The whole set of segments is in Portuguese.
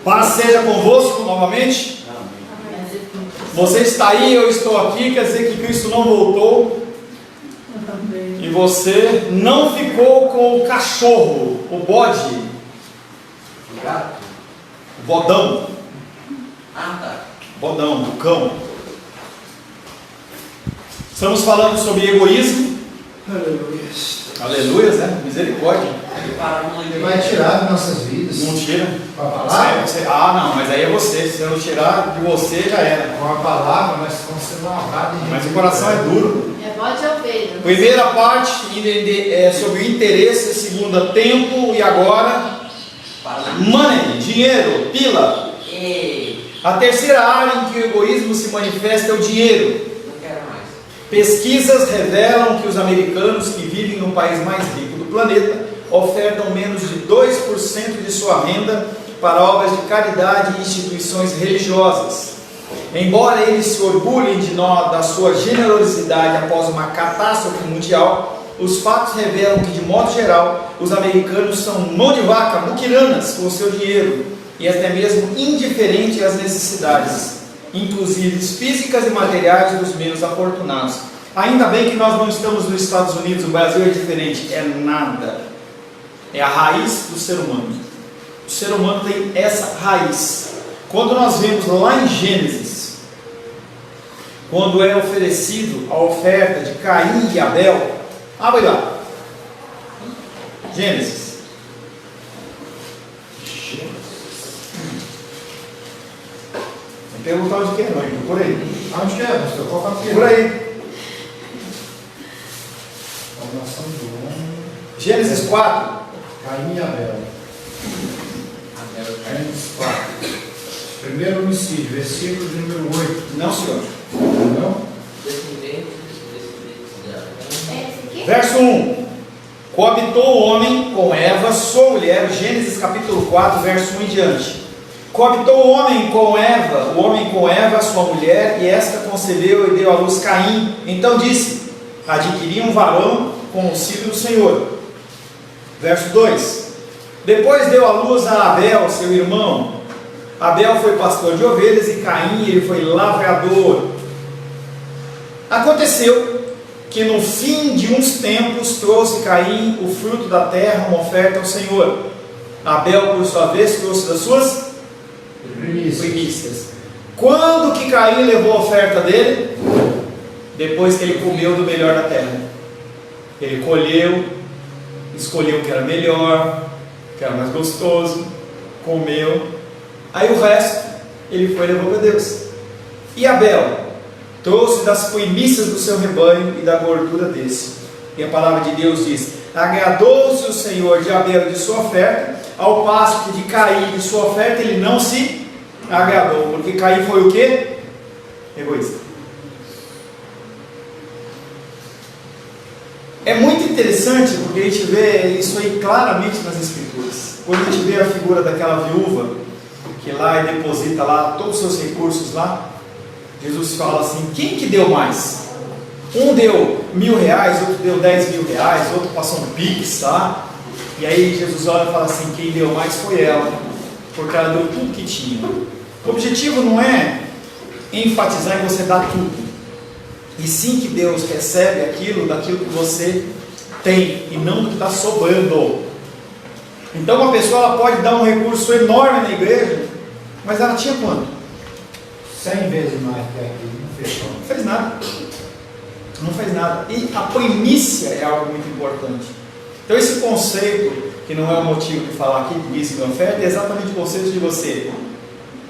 Paz seja convosco novamente. Amém. Você está aí, eu estou aqui, quer dizer que Cristo não voltou. Amém. E você não ficou com o cachorro, o bode, O gato? o bodão, Ah, tá. bodão, o cão. Estamos falando sobre egoísmo. Aleluia. Aleluia, né? Misericórdia. Ele vai tirar de nossas vidas. Não tira. Com a palavra? Não, mas aí é você. Se eu não tirar de você, já era. Com a palavra nós vamos ser lavados. Mas o coração é duro. É bode ou ovelha? Primeira parte é sobre o interesse, segunda, tempo, e agora money, dinheiro, pila. A terceira área em que o egoísmo se manifesta é o dinheiro. Não quero mais. Pesquisas revelam que os americanos que vivem no país mais rico do planeta ofertam menos de 2% de sua renda para obras de caridade e instituições religiosas. Embora eles se orgulhem da sua generosidade após uma catástrofe mundial, os fatos revelam que, de modo geral, os americanos são mão de vaca, muquiranas com o seu dinheiro e até mesmo indiferentes às necessidades, inclusive físicas e materiais, dos menos afortunados. Ainda bem que nós não estamos nos Estados Unidos, o Brasil é diferente, é nada. É a raiz do ser humano. O ser humano tem essa raiz. Quando nós vemos lá em Gênesis, quando é oferecido a oferta de Caim e Abel, abre lá. Gênesis. Não perguntar onde que é, não, por aí. Onde que é, pastor? Qual capítulo? Por aí. Formação do homem. Gênesis 4. Caim e Abel. Gênesis 4. Primeiro homicídio, versículo de número 8. Não, senhor. Não? Descendentes dela. É esse aqui? Verso 1. Coabitou o homem com Eva, sua mulher. Gênesis capítulo 4, verso 1 em diante. Coabitou o homem com Eva, sua mulher, e esta concebeu e deu à luz Caim. Então disse: adquiri um varão com o auxílio do Senhor. Verso 2. Depois deu à luz a Abel, seu irmão. Abel foi pastor de ovelhas e Caim ele foi lavrador. Aconteceu que no fim de uns tempos trouxe Caim o fruto da terra, uma oferta ao Senhor. Abel, por sua vez, trouxe das suas primícias. Quando que Caim levou a oferta dele? Depois que ele comeu do melhor da terra. Ele colheu, escolheu o que era melhor, o que era mais gostoso, comeu. Aí o resto ele foi e levou para Deus. E Abel trouxe das primícias do seu rebanho e da gordura desse. E a palavra de Deus diz: agradou-se o Senhor de Abel e de sua oferta, ao passo que de Caim e de sua oferta ele não se agradou, porque Caim foi o quê? Egoísta. É muito interessante porque a gente vê isso aí claramente nas Escrituras. Quando a gente vê a figura daquela viúva que lá e deposita lá todos os seus recursos lá, Jesus fala assim: quem que deu mais? Um deu R$1.000, outro deu R$10.000, outro passou um pix, tá? E aí Jesus olha e fala assim: quem deu mais foi ela, porque ela deu tudo que tinha. O objetivo não é enfatizar em você dar tudo, e sim que Deus recebe aquilo daquilo que você tem, e não do que está sobrando. Então uma pessoa ela pode dar um recurso enorme na igreja, mas ela tinha quanto? 100 vezes mais que aquilo. Não fez nada. Não fez nada. Não fez nada. E a primícia é algo muito importante. Então esse conceito, que não é o motivo de falar aqui de dízimo e oferta, é exatamente o conceito de você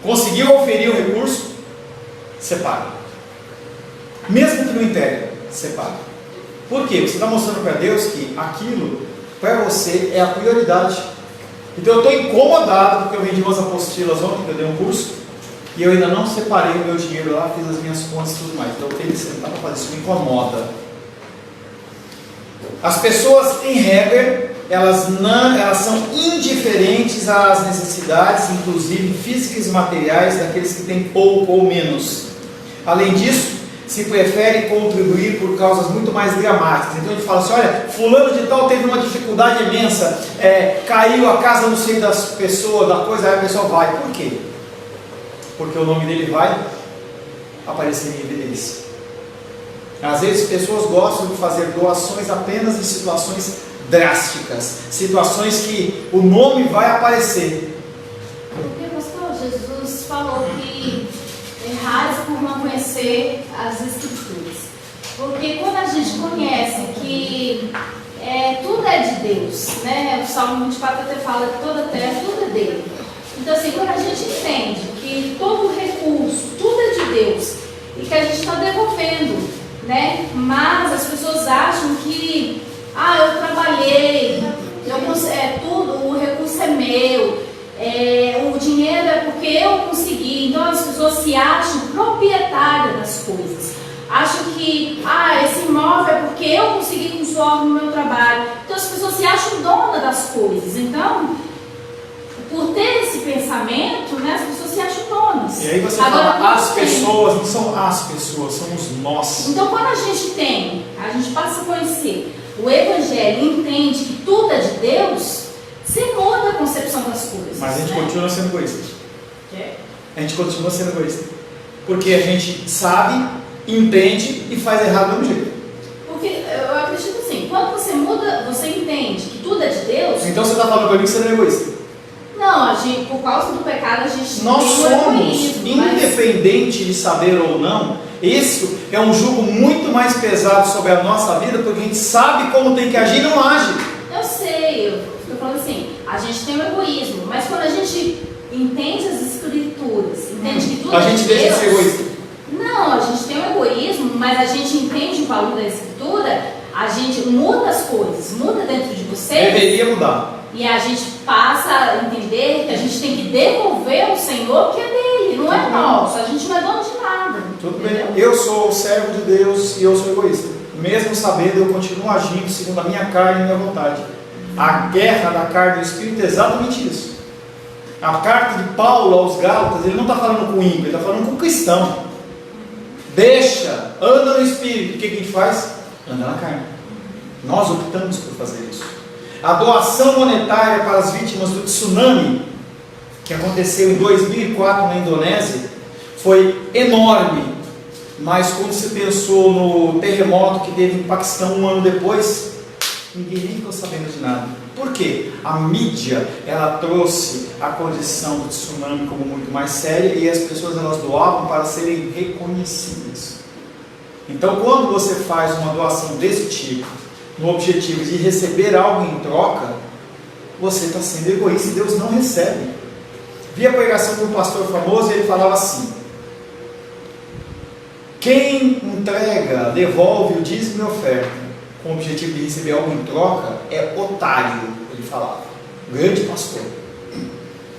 conseguiu oferir o recurso, você paga. Mesmo que não entregue, você paga. Por quê? Você está mostrando para Deus que aquilo para você é a prioridade. Então eu estou incomodado porque eu vendi umas apostilas ontem, que eu dei um curso, e eu ainda não separei o meu dinheiro lá, fiz as minhas contas e tudo mais. Então eu tenho que sentar para fazer isso, me incomoda. As pessoas, em regra, elas são indiferentes às necessidades, inclusive físicas e materiais, daqueles que têm pouco ou menos. Além disso, se preferem contribuir por causas muito mais dramáticas. Então a gente fala assim, olha, fulano de tal teve uma dificuldade imensa, caiu a casa no seio das pessoas, da coisa, aí a pessoa vai. Por quê? Porque o nome dele vai aparecer em evidência. Às vezes pessoas gostam de fazer doações apenas em situações drásticas, situações que o nome vai aparecer. Porque, pastor, Jesus falou que errais por não conhecer as Escrituras. Porque quando a gente conhece que tudo é de Deus, né? O Salmo 24 até fala que toda a terra, tudo é dele. Então, assim, quando a gente entende que todo recurso, tudo é de Deus, e que a gente está devolvendo, né? Mas as pessoas acham que, eu trabalhei, tudo, o recurso é meu, o dinheiro é porque eu consegui. Então as pessoas se acham proprietárias das coisas. Acham que, esse imóvel é porque eu consegui com suor no meu trabalho. Então as pessoas se acham donas das coisas. Então, por ter esse pensamento, né, as pessoas se acham donas. E aí você fala, as pessoas, não são as pessoas, somos nós. Então quando a gente passa a conhecer o Evangelho e entende que tudo é de Deus, você muda a concepção das coisas. Mas a gente continua sendo egoísta. A gente continua sendo egoísta. Porque a gente sabe, entende e faz errado do mesmo jeito. Porque eu acredito assim, quando você muda, você entende que tudo é de Deus. Então você está falando para mim que você não é egoísta. Não, por causa do pecado a gente nós tem somos, egoísmo, independente de saber ou não, isso é um jugo muito mais pesado sobre a nossa vida, porque a gente sabe como tem que agir e não age. Eu sei, eu estou falando assim, a gente tem o egoísmo, mas quando a gente entende as Escrituras, entende que tudo a é gente de deixa Deus, de ser egoísta. Não, a gente tem o egoísmo, mas a gente entende o valor da Escritura, a gente muda as coisas, muda dentro de você. Deveria mudar. E a gente passa a entender que a gente tem que devolver ao Senhor que é dele, não é nosso. A gente não é dono de nada. Tudo bem. Eu sou servo de Deus e eu sou egoísta. Mesmo sabendo, eu continuo agindo segundo a minha carne e a minha vontade. A guerra da carne e do Espírito é exatamente isso. A carta de Paulo aos Gálatas, ele não está falando com o ímpio, ele está falando com o cristão. Deixa, anda no Espírito. O que a gente faz? Anda na carne. Nós optamos por fazer isso. A doação monetária para as vítimas do tsunami, que aconteceu em 2004 na Indonésia, foi enorme. Mas quando se pensou no terremoto que teve no Paquistão um ano depois, ninguém nem ficou sabendo de nada. Por quê? A mídia, ela trouxe a condição do tsunami como muito mais séria e as pessoas elas doavam para serem reconhecidas. Então, quando você faz uma doação desse tipo, no objetivo de receber algo em troca, você está sendo egoísta e Deus não recebe. Vi a pregação de um pastor famoso e ele falava assim: quem entrega, devolve o dízimo e oferta com o objetivo de receber algo em troca é otário, ele falava. Grande pastor.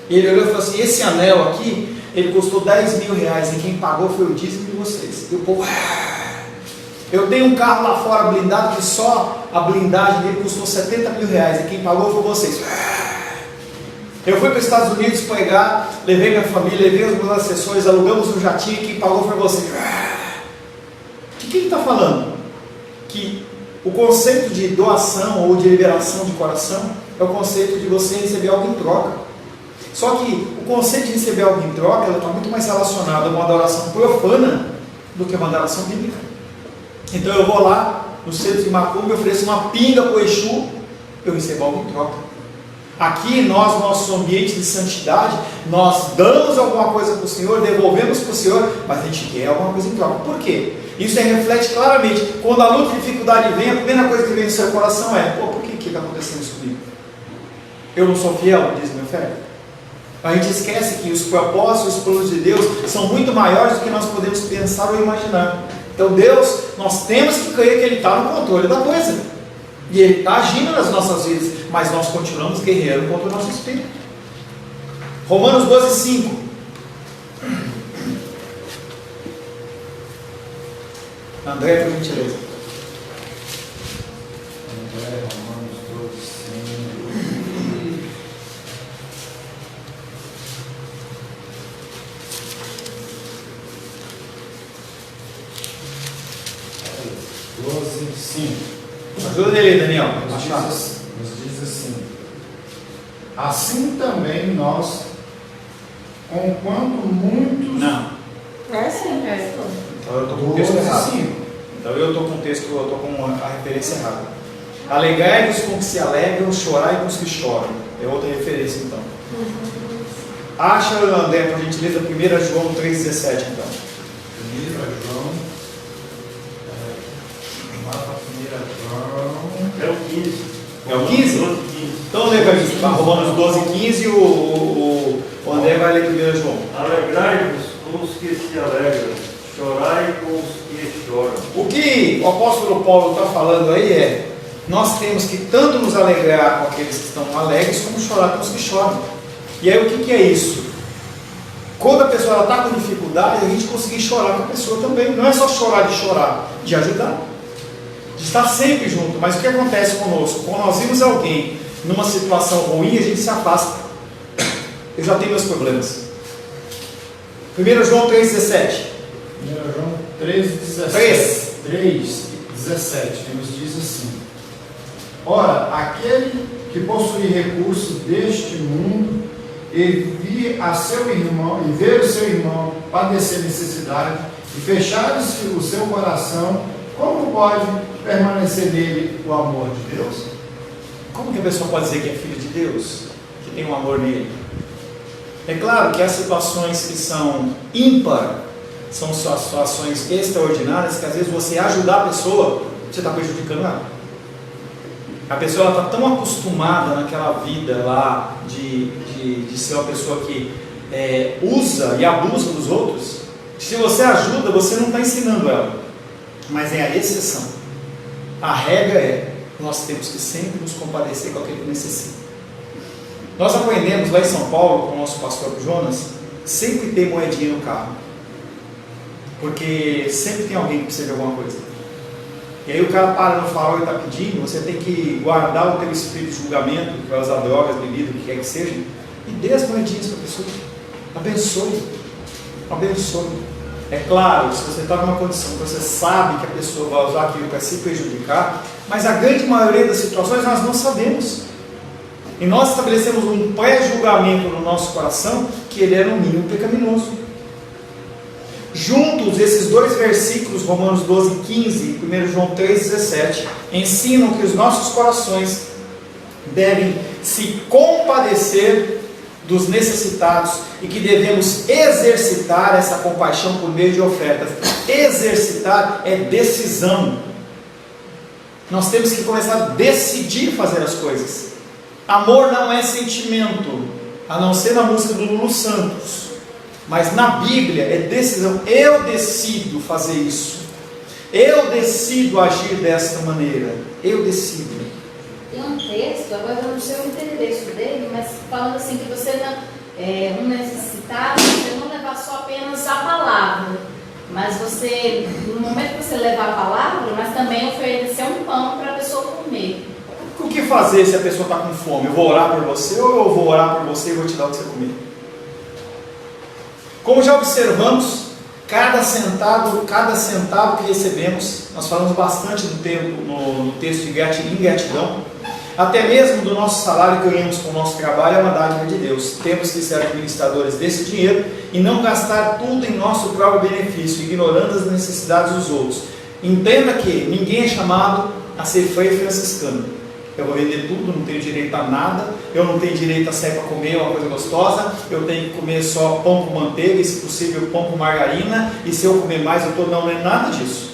Ele olhou e falou assim: esse anel aqui, ele custou 10 mil reais e quem pagou foi o dízimo de vocês. E o povo... Eu tenho um carro lá fora blindado que só a blindagem dele custou 70 mil reais e quem pagou foi vocês. Eu fui para os Estados Unidos pregar, levei minha família, levei os meus assessores, alugamos um jatinho e quem pagou foi vocês. De que ele está falando? Que o conceito de doação ou de liberação de coração é o conceito de você receber algo em troca. Só que o conceito de receber algo em troca está muito mais relacionado a uma adoração profana do que uma adoração bíblica. Então eu vou lá no centro de Macumba, eu ofereço uma pinga para o Exu, eu recebo algo em troca. Aqui nós, nosso ambiente de santidade, nós damos alguma coisa para o Senhor, devolvemos para o Senhor, mas a gente quer alguma coisa em troca. Por quê? Isso reflete claramente, quando a luta e dificuldade vem, a primeira coisa que vem no seu coração é: por que está acontecendo isso comigo? Eu não sou fiel, diz meu fé. A gente esquece que os propósitos e os planos de Deus são muito maiores do que nós podemos pensar ou imaginar. Então Deus, nós temos que crer que Ele está no controle da coisa. E Ele está agindo nas nossas vidas, mas nós continuamos guerreando contra o nosso espírito. Romanos 12:5. André, por gentileza. Romanos 12:5. 5. Ajuda ele, Daniel. Nos diz assim: assim também nós, conquanto muitos. Não. É sim. Então eu estou com o texto 12, errado. 5. Então eu estou com o texto, eu estou com a referência errada. Alegrai-vos com os que se alegram, chorai com os que choram. É outra referência então. Acha, André, por gentileza, 1 João 3,17 então. 1 João. Mapa 1 João. É o 15. É o 15? 12, 15. Então André vai Romanos 12,15 e o André vai ler 1 João. Alegrai-vos com os que se alegram, chorai com os que choram. O que o apóstolo Paulo está falando aí é: nós temos que tanto nos alegrar com aqueles que estão alegres, como chorar com os que choram. E aí o que é isso? Quando a pessoa está com dificuldade, a gente conseguir chorar com a pessoa também. Não é só chorar, de ajudar, de estar sempre junto. Mas o que acontece conosco? Quando nós vimos alguém numa situação ruim, a gente se afasta. Eu já tenho meus problemas. 1 João 3,17. 1 João 3,17. 3,17, que nos diz assim: ora, aquele que possui recursos deste mundo e ver o seu irmão padecer necessidade e fechar-se o seu coração, como pode permanecer nele o amor de Deus? Como que a pessoa pode dizer que é filho de Deus, que tem um amor nele? É claro que há situações que são ímpar, são situações extraordinárias, que às vezes você ajudar a pessoa, você está prejudicando ela. A pessoa está tão acostumada naquela vida lá de ser uma pessoa que usa e abusa dos outros, que se você ajuda, você não está ensinando ela. Mas é a exceção. A regra é: nós temos que sempre nos compadecer com aquele que necessita. Nós aprendemos lá em São Paulo, com o nosso pastor Jonas, sempre ter moedinha no carro. Porque sempre tem alguém que precisa de alguma coisa. E aí o cara para no farol e está pedindo, você tem que guardar o teu espírito de julgamento, que vai usar drogas, bebida, o que quer que seja, e dê as moedinhas para a pessoa. Abençoe. Abençoe. É claro, se você está numa condição que você sabe que a pessoa vai usar aquilo para se prejudicar, mas a grande maioria das situações nós não sabemos. E nós estabelecemos um pré-julgamento no nosso coração que ele é no mínimo pecaminoso. Juntos, esses dois versículos, Romanos 12, 15 e 1 João 3, 17, ensinam que os nossos corações devem se compadecer dos necessitados e que devemos exercitar essa compaixão por meio de ofertas. Exercitar é decisão. Nós temos que começar a decidir fazer as coisas. Amor não é sentimento, a não ser na música do Lulu Santos. Mas na Bíblia é decisão. Eu decido fazer isso. Eu decido agir desta maneira. Eu decido. Tem um texto, agora eu não sei o endereço dele, mas falando assim que você não, um necessitado, você não levar só apenas a palavra, mas você, no momento que você levar a palavra, mas também oferecer um pão para a pessoa comer. O que fazer se a pessoa está com fome? Eu vou orar por você ou eu vou orar por você e vou te dar o que você comer? Como já observamos, cada centavo que recebemos, nós falamos bastante do tempo no texto de gratidão, até mesmo do nosso salário que ganhamos com o nosso trabalho, é uma dádiva de Deus. Temos que ser administradores desse dinheiro e não gastar tudo em nosso próprio benefício, ignorando as necessidades dos outros. Entenda que ninguém é chamado a ser frei franciscano. Eu vou vender tudo, não tenho direito a nada, eu não tenho direito a sair para comer uma coisa gostosa, eu tenho que comer só pão com manteiga, e se possível pão com margarina, e se eu comer mais eu estou... Não é nada disso.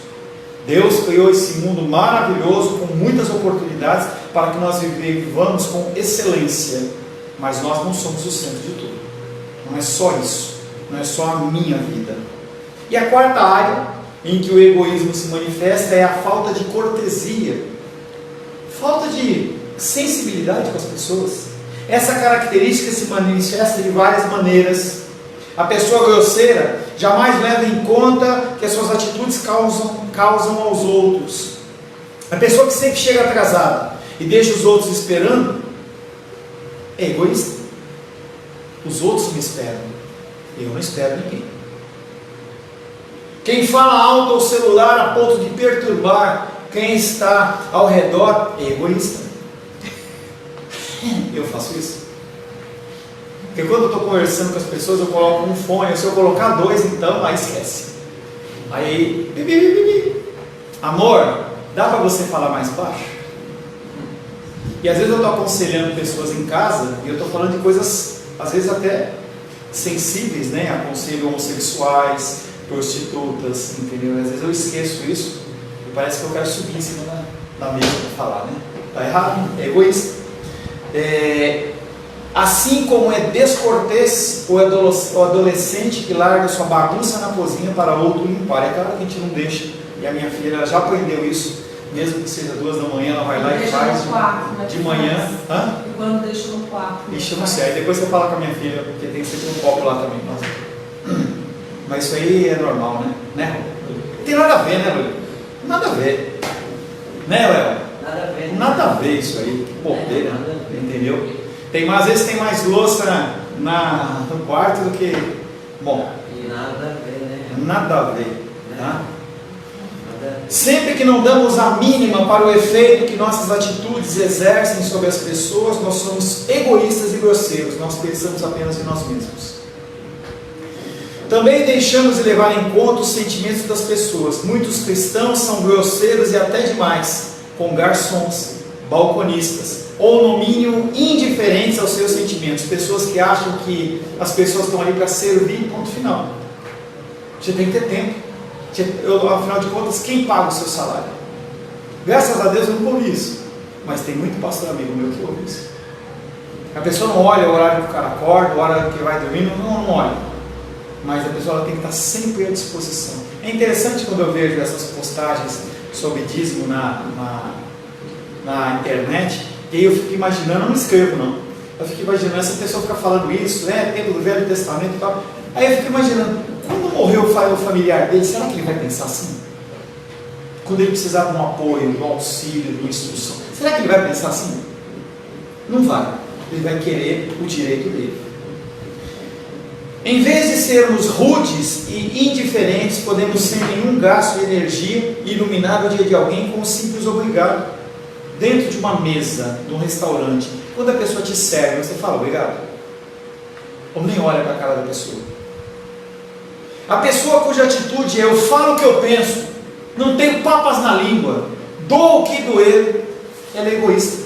Deus criou esse mundo maravilhoso, com muitas oportunidades, para que nós vivamos com excelência, mas nós não somos o centro de tudo. Não é só isso, não é só a minha vida. E a quarta área em que o egoísmo se manifesta é a falta de cortesia. Falta de sensibilidade com as pessoas. Essa característica se manifesta de várias maneiras. A pessoa grosseira jamais leva em conta que as suas atitudes causam aos outros. A pessoa que sempre chega atrasada e deixa os outros esperando é egoísta. Os outros me esperam, eu não espero ninguém. Quem fala alto ao celular a ponto de perturbar quem está ao redor é egoísta. Eu faço isso. Porque quando eu estou conversando com as pessoas, eu coloco um fone. Se eu colocar dois, então, aí esquece. Aí, amor, dá para você falar mais baixo? E às vezes eu estou aconselhando pessoas em casa, e eu estou falando de coisas, às vezes até sensíveis, né? Aconselho homossexuais, prostitutas, entendeu? Às vezes eu esqueço isso, e parece que eu quero subir em cima da mesa para falar, né? Está errado, é egoísta. Assim como é descortês o adolescente que larga sua bagunça na cozinha para outro limpar. É claro que a gente não deixa, e a minha filha ela já aprendeu isso, mesmo que seja 2 da manhã, ela vai lá e faz de manhã. E quando deixa no quarto? Ixi, eu não sei, aí depois você fala com a minha filha, porque tem sempre um copo lá também. Mas isso aí é normal, né? Não tem nada a ver, né, Lúcio? Nada a ver. Né, Léo? Nada a ver. Nada a ver isso aí. Bobeira, entendeu? Às vezes tem mais louça no quarto do que... Bom, E nada a ver, né? nada a ver, tá? Nada a ver. Sempre que não damos a mínima para o efeito que nossas atitudes exercem sobre as pessoas, nós somos egoístas e grosseiros, nós pensamos apenas em nós mesmos. Também deixamos de levar em conta os sentimentos das pessoas. Muitos cristãos são grosseiros e até demais, com garçons, balconistas, ou no mínimo indiferentes aos seus sentimentos, pessoas que acham que as pessoas estão ali para servir, ponto final. Você tem que ter tempo. Afinal de contas, quem paga o seu salário? Graças a Deus eu não ouvi isso, mas tem muito pastor amigo meu que ouve isso. A pessoa não olha o horário que o cara acorda, o horário que vai dormir, não olha, mas a pessoa ela tem que estar sempre à disposição. É interessante quando eu vejo essas postagens sobre dízimo na internet, e aí eu fico imaginando, eu não escrevo não, eu fico imaginando, essa pessoa fica falando isso, tempo do Velho Testamento e tal, aí eu fico imaginando, quando morreu o familiar dele, será que ele vai pensar assim? Quando ele precisar de um apoio, de um auxílio, de uma instrução, será que ele vai pensar assim? Não vai, ele vai querer o direito dele. Em vez de sermos rudes e indiferentes, podemos sem nenhum gasto de energia iluminar o dia de alguém com um simples obrigado. Dentro de uma mesa, de um restaurante, quando a pessoa te serve, você fala obrigado? Ou nem olha para a cara da pessoa? A pessoa cuja atitude é eu falo o que eu penso, não tenho papas na língua, dou o que doer, ela é egoísta,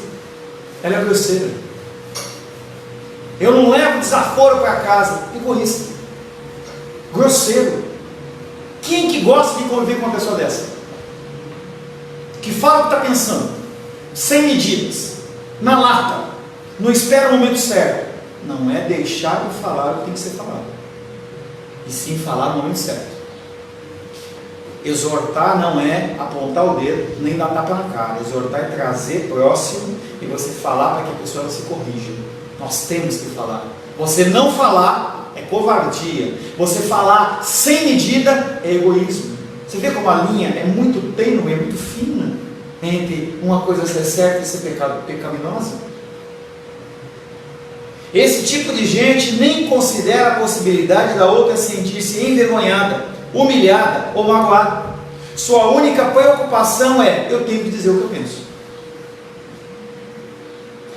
ela é grosseira. Eu não levo desaforo para casa, egoísta, grosseiro. Quem que gosta de conviver com uma pessoa dessa? Que fala o que está pensando, sem medidas, na lata, não espera o momento certo. Não é deixar de falar o que tem que ser falado, e sim falar no momento certo. Exortar não é apontar o dedo, nem dar tapa na cara. Exortar é trazer próximo e você falar para que a pessoa se corrija. Nós temos que falar. Você não falar é covardia. Você falar sem medida é egoísmo. Você vê como a linha é muito tênue, é muito fina entre uma coisa ser certa e ser pecaminosa? Esse tipo de gente nem considera a possibilidade da outra sentir-se envergonhada, humilhada ou magoada. Sua única preocupação é: eu tenho que dizer o que eu penso.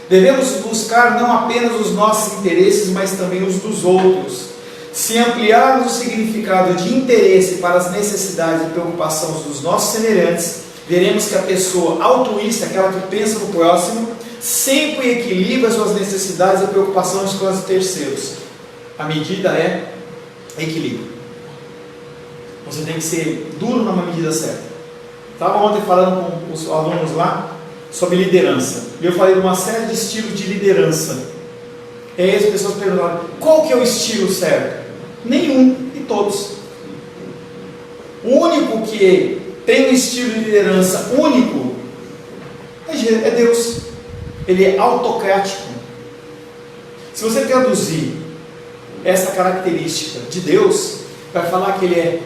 Devemos buscar não apenas os nossos interesses, mas também os dos outros. Se ampliarmos o significado de interesse para as necessidades e preocupações dos nossos semelhantes, veremos que a pessoa altruísta, aquela que pensa no próximo, sempre equilibra suas necessidades e preocupações com as terceiros. A medida é equilíbrio. Você tem que ser duro na medida certa. Estava ontem falando com os alunos lá sobre liderança. E eu falei de uma série de estilos de liderança. E aí as pessoas perguntaram: qual que é o estilo certo? Nenhum, e todos. O único que tem um estilo de liderança único é Deus. Ele é autocrático. Se você traduzir essa característica de Deus, vai falar que ele é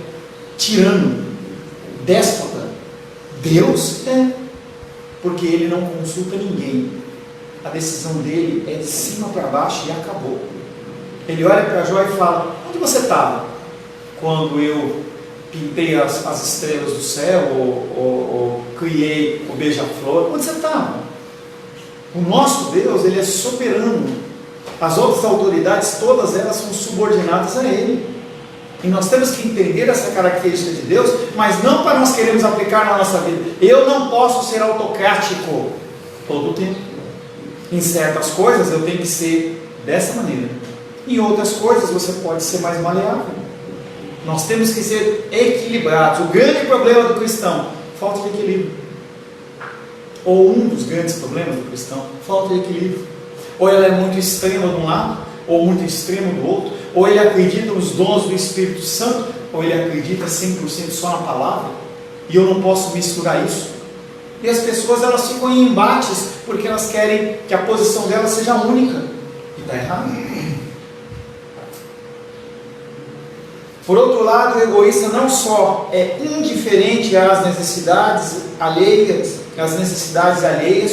tirano, déspota. Deus é, porque ele não consulta ninguém. A decisão dele é de cima para baixo e acabou. Ele olha para Jó e fala: onde você estava quando eu pintei as estrelas do céu, ou criei o beija-flor. Onde você está? O nosso Deus, Ele é soberano. As outras autoridades, todas elas são subordinadas a Ele. E nós temos que entender essa característica de Deus, mas não para nós queremos aplicar na nossa vida. Eu não posso ser autocrático todo o tempo. Em certas coisas eu tenho que ser dessa maneira. Em outras coisas você pode ser mais maleável. Nós temos que ser equilibrados. O grande problema do cristão, falta de equilíbrio. Ou um dos grandes problemas do cristão, falta de equilíbrio. Ou ele é muito extremo de um lado, ou muito extremo do outro. Ou ele acredita nos dons do Espírito Santo, ou ele acredita 100% só na palavra. E eu não posso misturar isso. E as pessoas, elas ficam em embates, porque elas querem que a posição delas seja única. E está errado. Por outro lado, o egoísta não só é indiferente às necessidades alheias,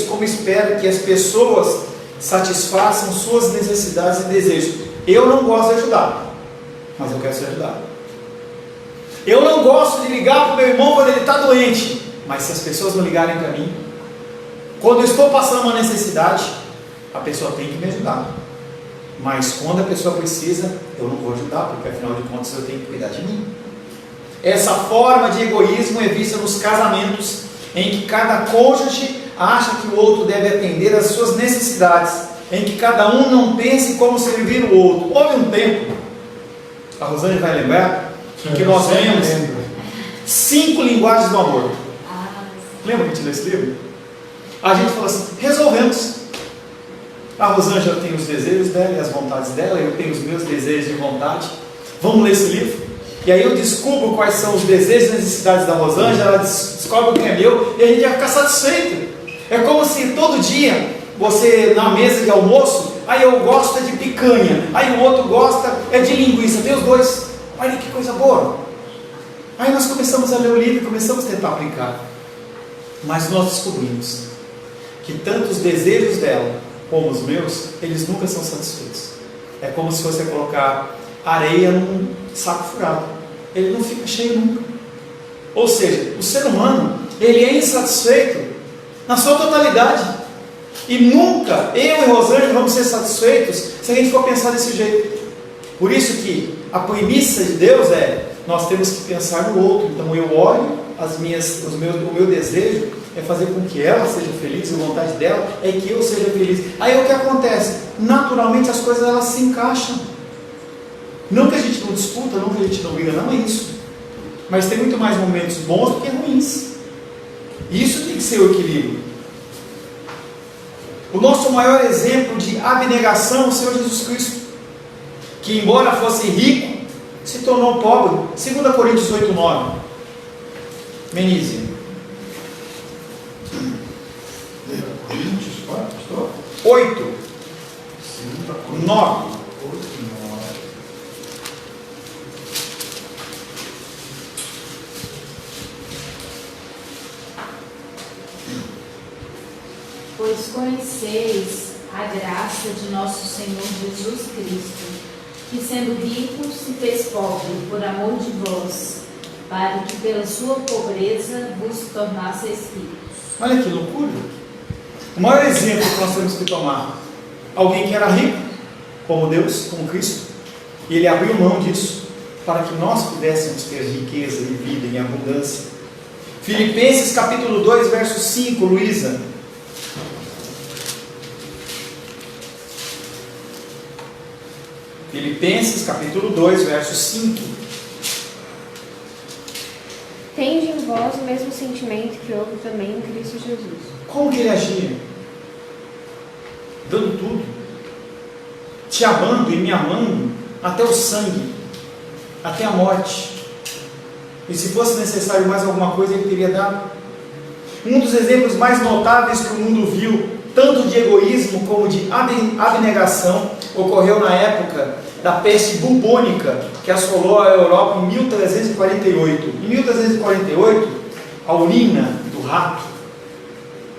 como espera que as pessoas satisfaçam suas necessidades e desejos. Eu não gosto de ajudar, mas eu quero ser ajudado. Eu não gosto de ligar para o meu irmão quando ele está doente, mas se as pessoas não ligarem para mim, quando eu estou passando uma necessidade, a pessoa tem que me ajudar. Mas quando a pessoa precisa, eu não vou ajudar, porque afinal de contas eu tenho que cuidar de mim. Essa forma de egoísmo é vista nos casamentos, em que cada cônjuge acha que o outro deve atender às suas necessidades, em que cada um não pense como servir o outro. Houve um tempo, a Rosane vai lembrar, em que nós lemos 5 linguagens do amor. Lembra que a gente leu esse livro? A gente falou assim, resolvemos. A Rosângela tem os desejos dela e as vontades dela, eu tenho os meus desejos e vontade. Vamos ler esse livro? E aí eu descubro quais são os desejos e necessidades da Rosângela, ela descobre o que é meu, e a gente vai ficar satisfeito. É como se todo dia, você na mesa de almoço, aí eu gosto de picanha, aí o outro gosta de linguiça, tem os dois. Olha que coisa boa. Aí nós começamos a ler o livro e começamos a tentar aplicar. Mas nós descobrimos que tanto os desejos dela como os meus, eles nunca são satisfeitos. É como se você colocar areia num saco furado. Ele não fica cheio nunca. Ou seja, o ser humano, ele é insatisfeito na sua totalidade. E nunca eu e Rosângela vamos ser satisfeitos se a gente for pensar desse jeito. Por isso que a premissa de Deus é, nós temos que pensar no outro. Então eu olho o meu desejo é fazer com que ela seja feliz, a vontade dela é que eu seja feliz. Aí o que acontece? Naturalmente as coisas elas se encaixam. Não que a gente não disputa, não que a gente não briga, não é isso. Mas tem muito mais momentos bons do que ruins. Isso tem que ser o equilíbrio. O nosso maior exemplo de abnegação é o Senhor Jesus Cristo, que embora fosse rico, se tornou pobre. 2 Coríntios 8:9. Menise. 8, 9. Pois conheceis a graça de nosso Senhor Jesus Cristo, que sendo rico se fez pobre por amor de vós, para que pela sua pobreza vos tornasseis ricos. Olha que loucura! O maior exemplo que nós temos que tomar, alguém que era rico, como Deus, como Cristo, e ele abriu mão disso, para que nós pudéssemos ter riqueza e vida em abundância. Filipenses capítulo 2, verso 5, Luísa. Filipenses capítulo 2, verso 5. Tende em vós o mesmo sentimento que houve também em Cristo Jesus. Como que ele agia? Dando tudo, te amando e me amando até o sangue, até a morte. E se fosse necessário mais alguma coisa, ele teria dado. Um dos exemplos mais notáveis que o mundo viu, tanto de egoísmo como de abnegação, ocorreu na época da peste bubônica, que assolou a Europa em 1348. Em 1348, a urina do rato,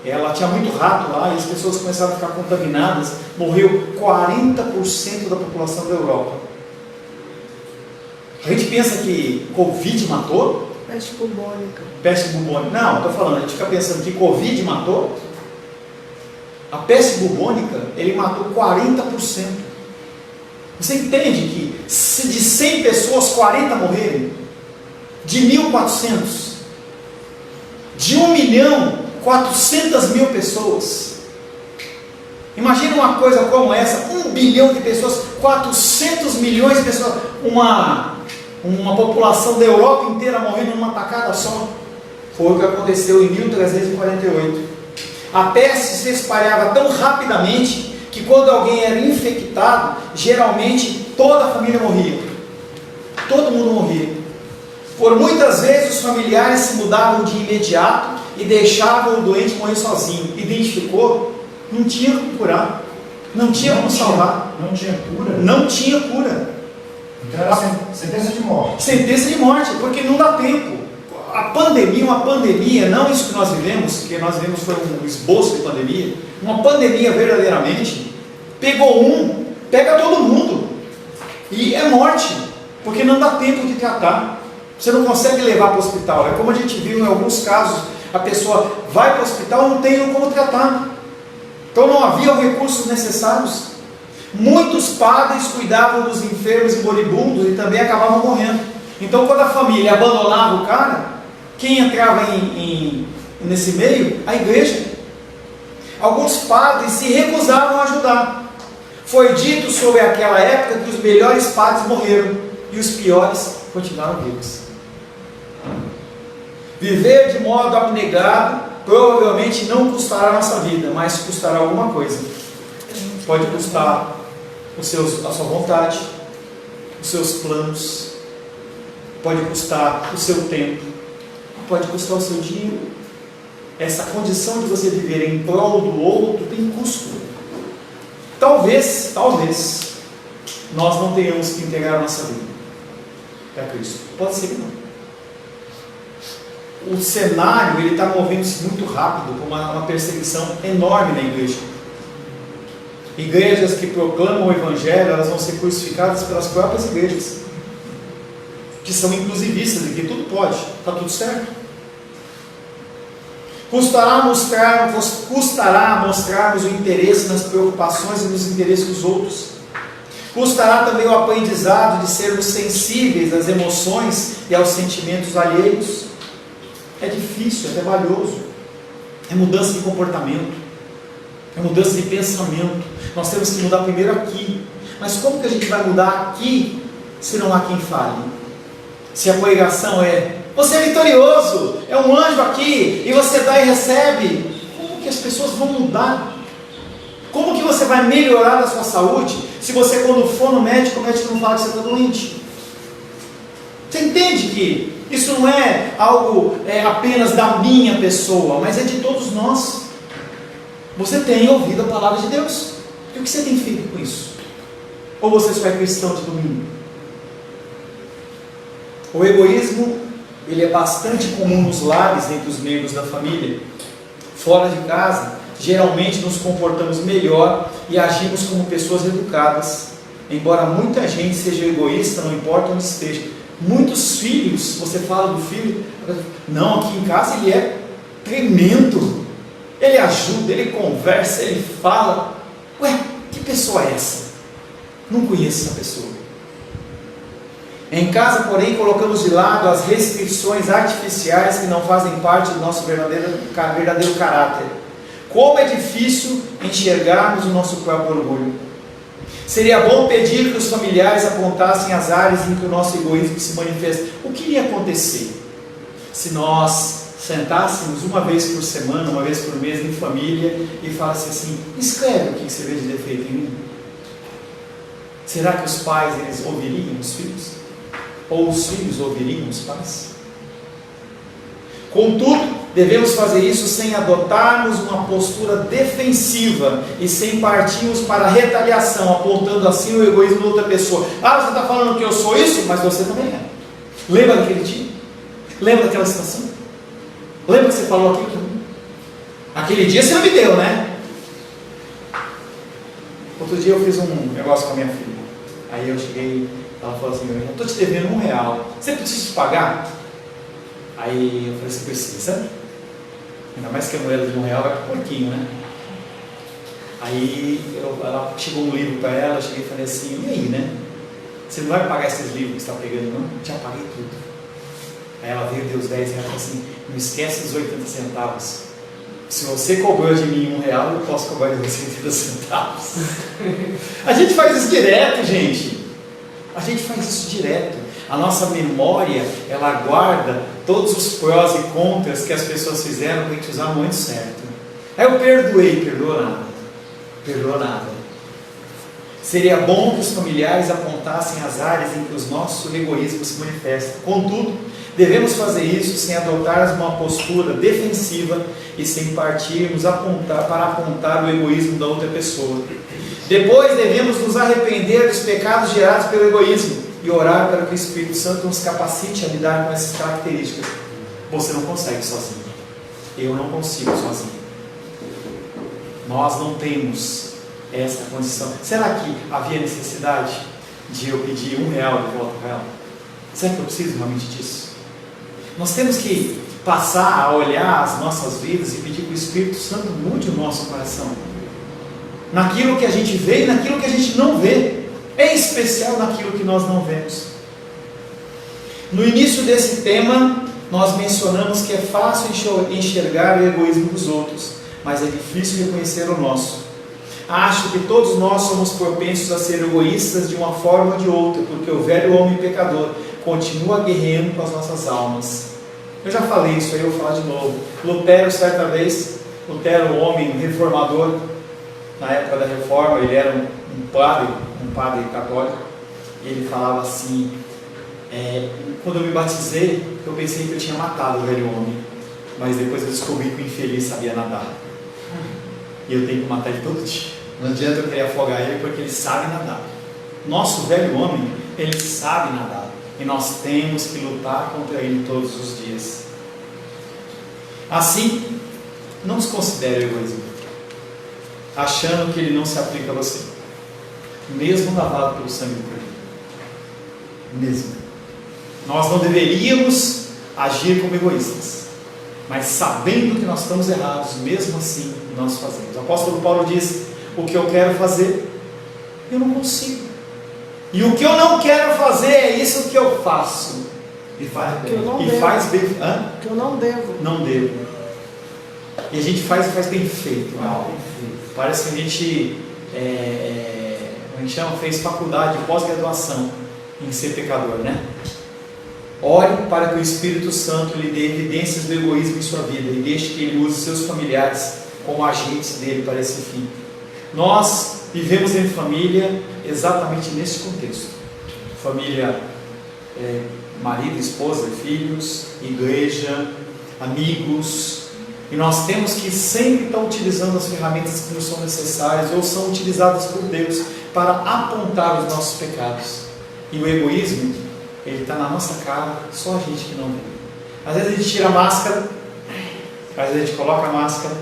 ela tinha muito rato lá, e as pessoas começaram a ficar contaminadas, morreu 40% da população da Europa. A gente pensa que Covid matou? Peste bubônica. Peste bubônica. Não, estou falando, a gente fica pensando que Covid matou. A peste bubônica, ele matou 40%. Você entende que se de 100 pessoas, 40 morrerem? De 1.400? De 1.400.000 pessoas? Imagina uma coisa como essa, 1 bilhão de pessoas, 400 milhões de pessoas, uma população da Europa inteira morrendo numa tacada só. Foi o que aconteceu em 1348. A peste se espalhava tão rapidamente que quando alguém era infectado, geralmente toda a família morria. Todo mundo morria. Por muitas vezes os familiares se mudavam de imediato e deixavam o doente morrer sozinho. Identificou? Não tinha como curar. Não tinha como salvar. Não tinha cura? Não tinha cura. Então era sentença de morte. Sentença de morte, porque não dá tempo. A pandemia, uma pandemia, não isso que nós vivemos, que nós vivemos foi um esboço de pandemia, uma pandemia verdadeiramente, pega todo mundo, e é morte, porque não dá tempo de tratar, você não consegue levar para o hospital, é como a gente viu em alguns casos, a pessoa vai para o hospital e não tem como tratar, então não havia os recursos necessários, muitos padres cuidavam dos enfermos e moribundos e também acabavam morrendo, então quando a família abandonava o cara, quem entrava nesse meio? A igreja. Alguns padres se recusavam a ajudar. Foi dito sobre aquela época que os melhores padres morreram e os piores continuaram vivos. Viver de modo abnegado provavelmente não custará a nossa vida, mas custará alguma coisa. Pode custar a sua vontade, os seus planos, pode custar o seu tempo, pode custar o seu dinheiro. Essa condição de você viver em prol do outro tem custo. Talvez nós não tenhamos que entregar a nossa vida para Cristo. Pode ser que não. O cenário ele está movendo-se muito rápido, com uma perseguição enorme na igreja. Igrejas que proclamam o Evangelho, elas vão ser crucificadas pelas próprias igrejas, que são inclusivistas e que tudo pode, está tudo certo. Custará mostrarmos o interesse nas preocupações e nos interesses dos outros. Custará também o aprendizado de sermos sensíveis às emoções e aos sentimentos alheios. É difícil, é trabalhoso. É mudança de comportamento, é mudança de pensamento. Nós temos que mudar primeiro aqui. Mas como que a gente vai mudar aqui se não há quem fale? Se a pregação é: você é vitorioso, é um anjo aqui, e você dá e recebe, como que as pessoas vão mudar? Como que você vai melhorar a sua saúde, se você quando for no médico, o médico não fala que você está doente? Você entende que isso não é algo apenas da minha pessoa, mas é de todos nós. Você tem ouvido a palavra de Deus, e o que você tem feito com isso? Ou você só é cristão de domingo? O egoísmo, ele é bastante comum nos lares entre os membros da família. Fora de casa, geralmente nos comportamos melhor e agimos como pessoas educadas. Embora muita gente seja egoísta, não importa onde esteja. Muitos filhos, você fala do filho, não, aqui em casa ele é tremendo. Ele ajuda, ele conversa, ele fala. Ué, que pessoa é essa? Não conheço essa pessoa. Em casa, porém, colocamos de lado as restrições artificiais que não fazem parte do nosso verdadeiro caráter. Como é difícil enxergarmos o nosso próprio orgulho. Seria bom pedir que os familiares apontassem as áreas em que o nosso egoísmo se manifesta. O que iria acontecer se nós sentássemos uma vez por semana, uma vez por mês em família e falasse assim: escreve o que você vê de defeito em mim? Será que os pais eles ouviriam os filhos? Ou os filhos ouviriam os pais? Contudo, devemos fazer isso sem adotarmos uma postura defensiva e sem partirmos para a retaliação, apontando assim o egoísmo da outra pessoa. Ah, você está falando que eu sou isso, mas você também é. Lembra daquele dia? Lembra daquela situação? Lembra que você falou aquilo para mim? Aquele dia você não me deu, né? Outro dia eu fiz um negócio com a minha filha. Aí eu cheguei, ela falou assim: eu estou te devendo R$1. Você precisa te pagar? Aí eu falei assim, precisa? Ainda mais que a moeda de R$1 vai para porquinho, né? Aí ela chegou um livro para ela, eu cheguei e falei assim, e aí, né? Você não vai pagar esses livros que você está pegando, não? Já paguei tudo. Aí ela veio, deu os 10 reais e falou assim, não esquece os 80 centavos. Se você cobrou de mim R$1, eu posso cobrar de você 80 centavos. A gente faz isso direto, gente. A gente faz isso direto. A nossa memória, ela guarda todos os prós e contras que as pessoas fizeram para a gente usar no momento certo. Aí eu perdoei, perdoou nada. Perdoou nada. Seria bom que os familiares apontassem as áreas em que os nossos egoísmos se manifestam. Contudo, devemos fazer isso sem adotarmos uma postura defensiva e sem partirmos para apontar o egoísmo da outra pessoa. Depois devemos nos arrepender dos pecados gerados pelo egoísmo e orar para que o Espírito Santo nos capacite a lidar com essas características. Você não consegue sozinho. Eu não consigo sozinho. Nós não temos essa condição. Será que havia necessidade de eu pedir R$1 de volta para ela? Será que eu preciso realmente disso? Nós temos que passar a olhar as nossas vidas e pedir que o Espírito Santo mude o nosso coração. Naquilo que a gente vê e naquilo que a gente não vê. Em especial naquilo que nós não vemos. No início desse tema, nós mencionamos que é fácil enxergar o egoísmo dos outros, mas é difícil reconhecer o nosso. Acho que todos nós somos propensos a ser egoístas de uma forma ou de outra, porque o velho homem pecador continua guerreando com as nossas almas. Eu já falei isso aí, eu vou falar de novo. Lutero, certa vez, Lutero, um homem reformador, na época da reforma, ele era um padre católico, e ele falava assim, quando eu me batizei, eu pensei que eu tinha matado o velho homem, mas depois eu descobri que o infeliz sabia nadar. E eu tenho que matar ele todo dia. Não adianta eu querer afogar ele, porque ele sabe nadar. Nosso velho homem, ele sabe nadar. E nós temos que lutar contra ele todos os dias. Assim, não se considere egoísmo, achando que ele não se aplica a você, mesmo lavado pelo sangue do Cordeiro. Mesmo. Nós não deveríamos agir como egoístas, mas sabendo que nós estamos errados, mesmo assim nós fazemos. O apóstolo Paulo diz, o que eu quero fazer, eu não consigo. E o que eu não quero fazer é isso que eu faço. E faz bem. Que eu não devo. Não devo. E a gente faz bem feito. Parece que a gente, fez faculdade, pós-graduação em ser pecador, né? Ore para que o Espírito Santo lhe dê evidências do egoísmo em sua vida e deixe que ele use seus familiares como agentes dele para esse fim. Nós vivemos em família exatamente nesse contexto. Família, marido, esposa, filhos, igreja, amigos. E nós temos que sempre estar utilizando as ferramentas que nos são necessárias ou são utilizadas por Deus para apontar os nossos pecados. E o egoísmo, ele está na nossa cara, só a gente que não vê. Às vezes a gente tira a máscara, às vezes a gente coloca a máscara,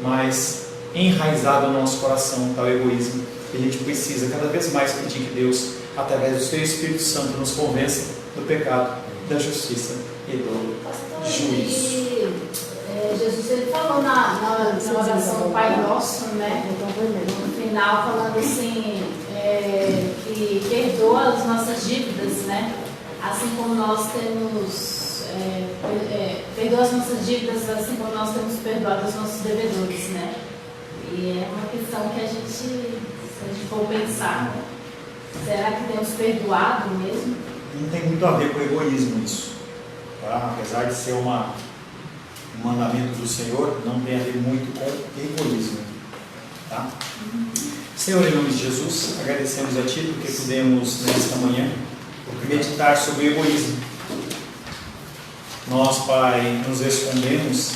mas enraizado no nosso coração está o egoísmo. E a gente precisa cada vez mais pedir que Deus, através do seu Espírito Santo, nos convença do pecado, da justiça e do juízo. Jesus ele falou na oração do Pai Nosso, né? No final, falando assim, que perdoa as nossas dívidas, né? Assim como nós temos, perdoa as nossas dívidas, assim como nós temos perdoado os nossos devedores, né? E é uma questão que a gente, se a gente for pensar, né? Será que temos perdoado mesmo? Não tem muito a ver com egoísmo isso, tá? Apesar de ser um mandamento do Senhor, não tem a ver muito com egoísmo, tá? Senhor, em nome de Jesus, agradecemos a Ti porque pudemos nesta manhã meditar sobre o egoísmo. Nós, Pai, nos escondemos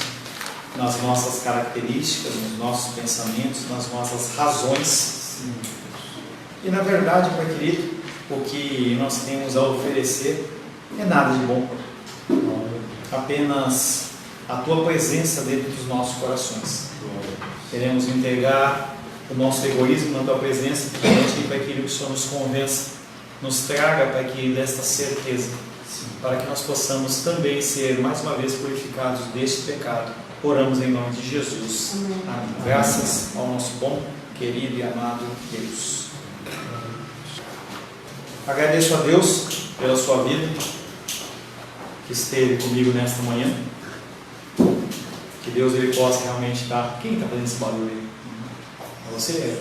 nas nossas características, nos nossos pensamentos, nas nossas razões. E na verdade, Pai querido, o que nós temos a oferecer é nada de bom, apenas a Tua presença dentro dos nossos corações. Queremos entregar o nosso egoísmo na Tua presença, pedir Pai querido que o Senhor nos convença, nos traga, Pai querido, esta certeza para que nós possamos também ser mais uma vez purificados deste pecado. Oramos em nome de Jesus. Amém. Graças ao nosso bom, querido e amado Deus. Agradeço a Deus pela sua vida, que esteve comigo nesta manhã. Que Deus ele possa realmente estar. Quem está fazendo esse barulho aí? É você?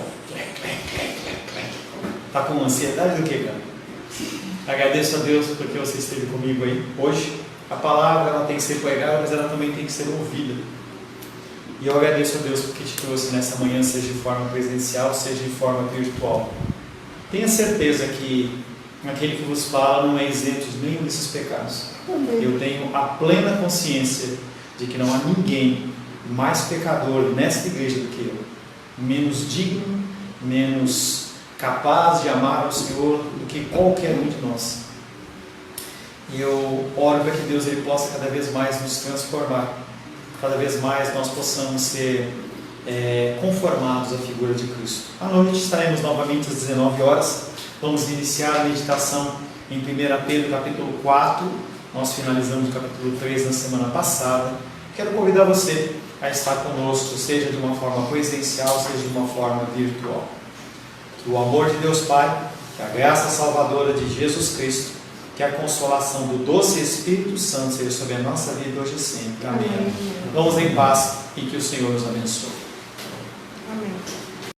Está com ansiedade do que, cara? Agradeço a Deus porque você esteve comigo aí hoje. A palavra ela tem que ser pregada, mas ela também tem que ser ouvida. E eu agradeço a Deus porque te trouxe nessa manhã, seja de forma presencial, seja de forma virtual. Tenha certeza que aquele que vos fala não é isento de nenhum desses pecados. Eu tenho a plena consciência de que não há ninguém mais pecador nesta igreja do que eu, menos digno, menos capaz de amar ao Senhor do que qualquer um de nós. E eu oro para que Deus ele possa cada vez mais nos transformar, cada vez mais nós possamos ser conformados à figura de Cristo. À noite estaremos novamente às 19 horas, vamos iniciar a meditação em 1 Pedro capítulo 4, nós finalizamos o capítulo 3 na semana passada. Quero convidar você a estar conosco, seja de uma forma presencial, seja de uma forma virtual. Que o amor de Deus Pai, que a graça salvadora de Jesus Cristo, que a consolação do doce Espírito Santo seja sobre a nossa vida hoje e sempre. Amém. Vamos em paz e que o Senhor nos abençoe.